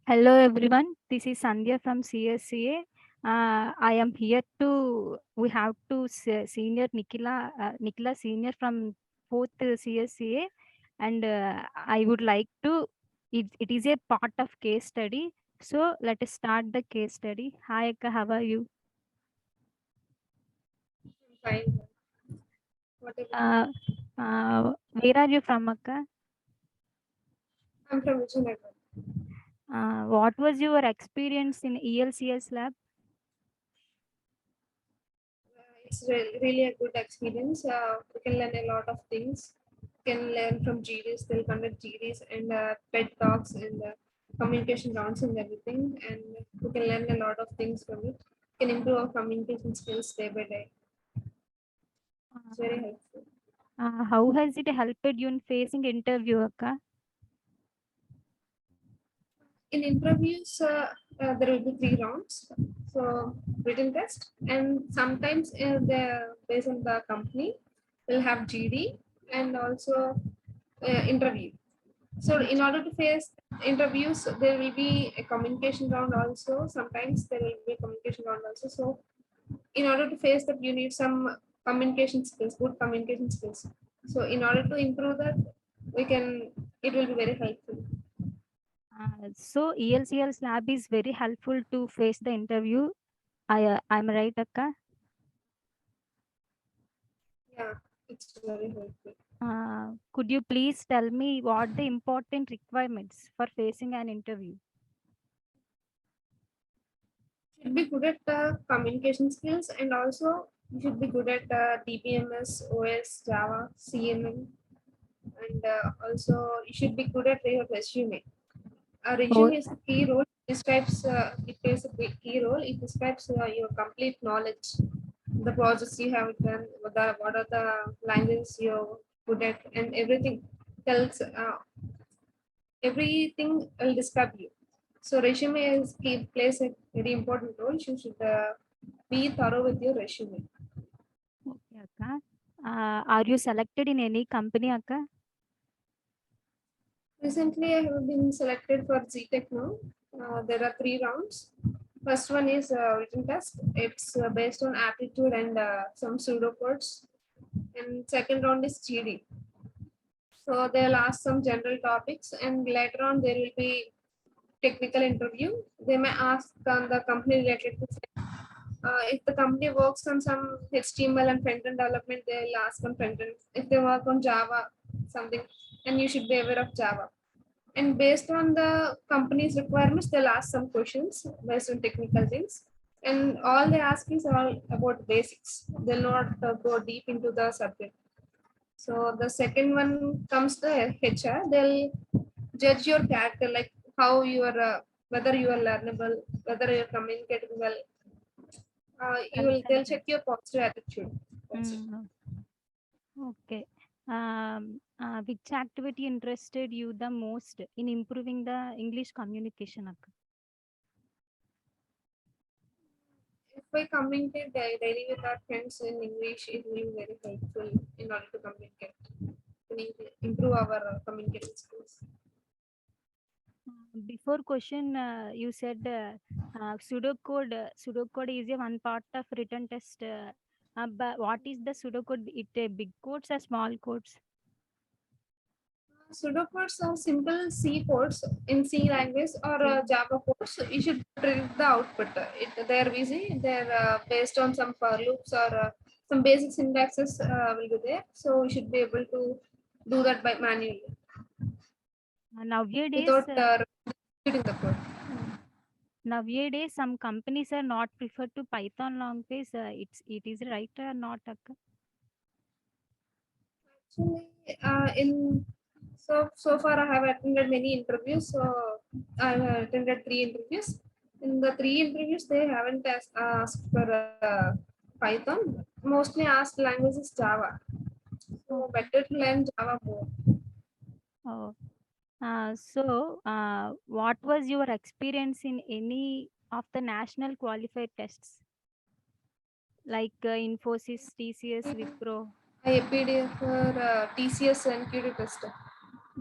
Hello everyone, this is Sandhya from CSCA. I am here to, we have to senior Nikila senior from 4th CSCA, and I would like to, it is a part of case study. So let us start the case study. Hi Akka, how are you? Fine. Whatever. Where are you from Akka? I'm from Vijayanagar. What was your experience in ELCS lab? Really a good experience. We can learn a lot of things. We can learn from GDs. They'll conduct GDs and pet talks and communication rounds and everything. And we can learn a lot of things from it. We can improve our communication skills day by day. It's very helpful. How has it helped you in facing interview Akka? In interviews, there will be 3 rounds. So written test, and sometimes based on the company, will have GD and also interview. So in order to face interviews, there will be a communication round also. Sometimes there will be a communication round also. So in order to face that, you need some communication skills, good communication skills. So in order to improve that, it will be very helpful. So ELCL's lab is very helpful to face the interview. I'm right, Akka. Yeah, it's very helpful. Could you please tell me what the important requirements for facing an interview? Should be good at communication skills, and also you should be good at DBMS, OS, Java, CML, and also you should be good at your resume. A Oh, resume is a key role. It plays a big key role. It describes your complete knowledge, the projects you have done, what are the languages you're good at, and everything tells everything will describe you. So resume plays a very important role. You should be thorough with your resume. okay, Akka. Are you selected in any company, Akka? Recently, I have been selected for ZTech now. There are 3 rounds. First one is written test. It's based on aptitude and some pseudocodes. And second round is GD. So they'll ask some general topics, and later on there will be technical interview. They may ask on the company related to. If the company works on some HTML and front-end development, they'll ask on front-end. If they work on Java, something, and you should be aware of Java. And based on the company's requirements, they'll ask some questions based on technical things. And all they ask is all about basics. They'll not go deep into the subject. So the second one comes to HR. They'll judge your character, like how you are, whether you are learnable, whether you're communicating well. They'll check your positive attitude. That's it. Mm, okay. Which activity interested you the most in improving the English communication, Akka? If I communicate daily with our friends in English, it will be very helpful in order to communicate, improve our communication skills. Before question, you said pseudocode. Pseudocode is a one part of written test. But what is the pseudocode? It a big codes or small codes? Pseudocodes are simple C codes in C language or Java codes. So you should print the output. They're easy. They're based on some for loops or some basic syntaxes will be there. So we should be able to do that by manually Nowadays, without reading the code. nowadays some companies are not prefer to Python language. It is right or not, Akka? Actually, in so far I have attended many interviews. So I have attended 3 interviews. In the 3 interviews, they haven't asked for Python. Mostly asked language is Java. So Okay. better to learn Java more. Oh. What was your experience in any of the national qualified tests like Infosys, TCS, Wipro? I applied for TCS and QD test.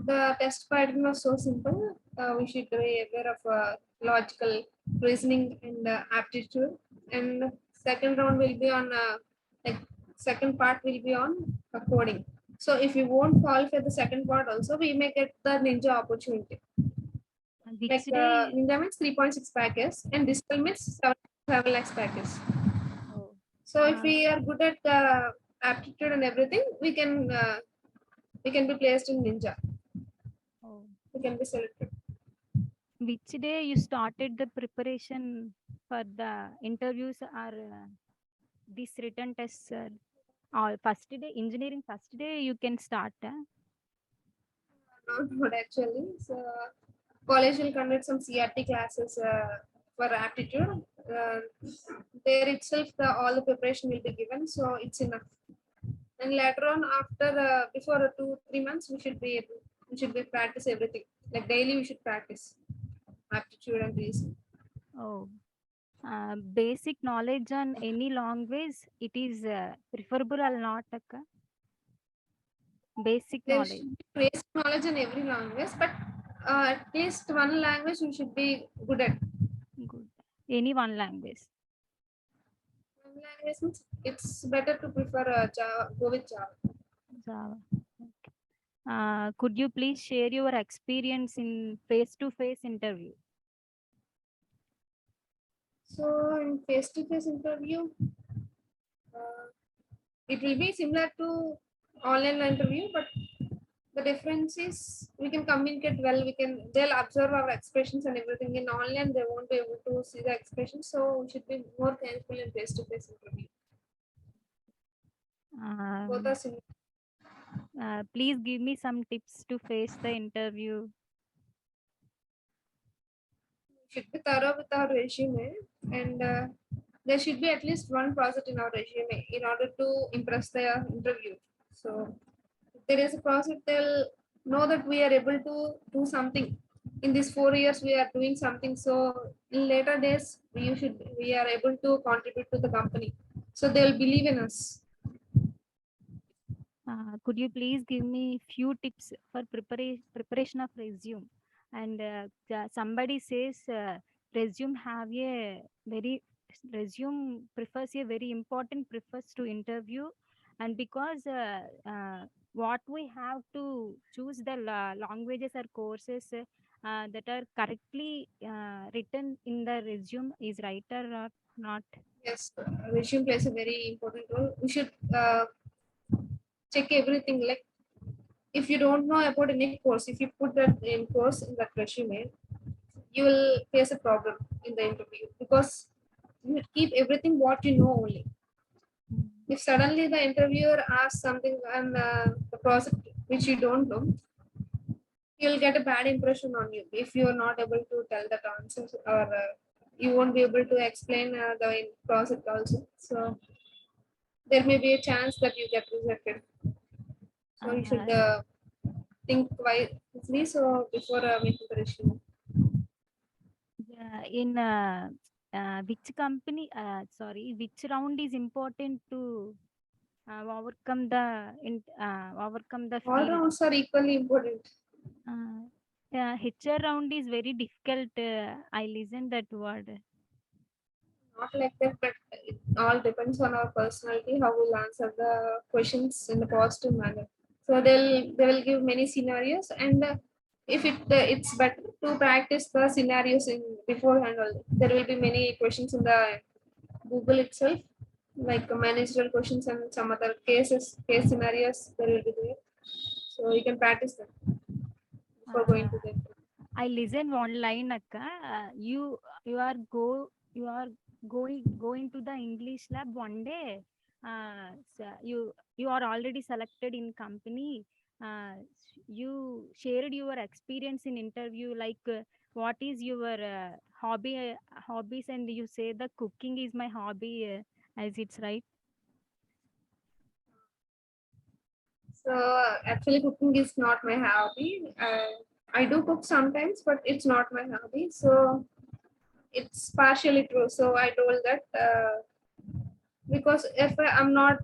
The test pattern was so simple. We should be aware of logical reasoning and aptitude. And second round will be on like second part will be on coding. So if we won't qualify the second part also, we may get the ninja opportunity. Which Like day? ninja means 3.6 packets and digital means 7 lakhs packets. Oh, So if uh, we are good at aptitude and everything, we can be placed in ninja. oh. We can be selected. Which day you started the preparation for the interviews or this written tests? Or first day, engineering first day you can start. Not actually. So college will conduct some CRT classes for aptitude. Uh, there itself, all the preparation will be given, so it's enough. And later on, after before 2 3 months, we should be practice everything. Like daily, we should practice aptitude and reasoning. Oh, basic knowledge on any language, it is preferable or not, Akka? Basic There knowledge. should be basic knowledge in every language, but at least one language we should be good at. Good. Any one language. One language means it's better to prefer Java, go with Java. Java. Okay. Could you please share your experience in face-to-face interview? So in face-to-face interview, uh, it will be similar to online interview, but the difference is we can communicate well. They'll observe our expressions and everything. In online, they won't be able to see the expressions, so we should be more careful in face-to-face interview. Both are Um, similar. please give me some tips to face the interview. We should be thorough with our resume, and there should be at least one project in our resume in order to impress the interview. So if there is a project, they'll know that we are able to do something. In these 4 years, we are doing something. So in later days, we are able to contribute to the company. So they'll believe in us. Could you please give me few tips for preparation of resume? And somebody says resume have a very resume prefers a very important prefers to interview, and because what we have to choose the languages or courses that are correctly written in the resume is right or not. Yes, resume plays a very important role. We should check everything. Like if you don't know about any course, if you put that in course in that resume, you will face a problem in the interview because you keep everything what you know only. Mm. If suddenly the interviewer asks something and the process which you don't know, you'll get a bad impression on you if you are not able to tell that answers or you won't be able to explain the process also. So there may be a chance that you get rejected. So you should Uh, think wisely so before making the resume. Yeah, in which company, sorry, which round is important to overcome the All field? rounds are equally important. Yeah, HR round is very difficult. I listen that word. Not like that, but it all depends on our personality, how we'll answer the questions in a positive manner. So they will give many scenarios, and if it's better to practice the scenarios in beforehand. There will be many questions in the Google itself, like managerial questions and some other case scenarios. There will be there, so you can practice them before going Uh, to the. I listen one line, Akka. You are going to the English lab one day. You are already selected in company. You shared your experience in interview, like what is your hobbies, and you say the cooking is my hobby, as it's right. So actually, cooking is not my hobby. I do cook sometimes, but it's not my hobby. So it's partially true. So I told that because if I'm not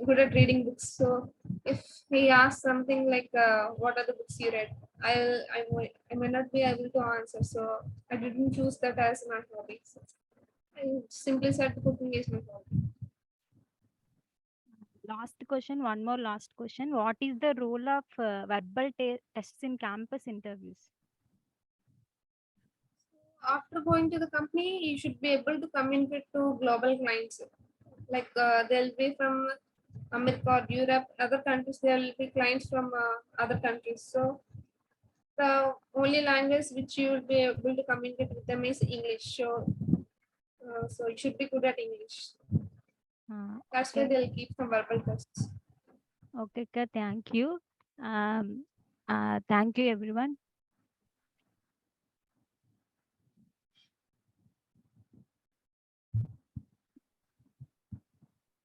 good at reading books. So if he asks something like, "What are the books you read?" I may not be able to answer. So I didn't choose that as my hobby. So I simply said cooking is my hobby. Last question, one more last question. What is the role of verbal tests in campus interviews? After going to the company, you should be able to communicate to global clients. Like they'll be from America or Europe, other countries. There will be clients from other countries. So the only language which you will be able to communicate with them is English. So you should be good at English. That's why Okay. they'll keep some verbal tests. Okay, Ka, thank you. Thank you, everyone.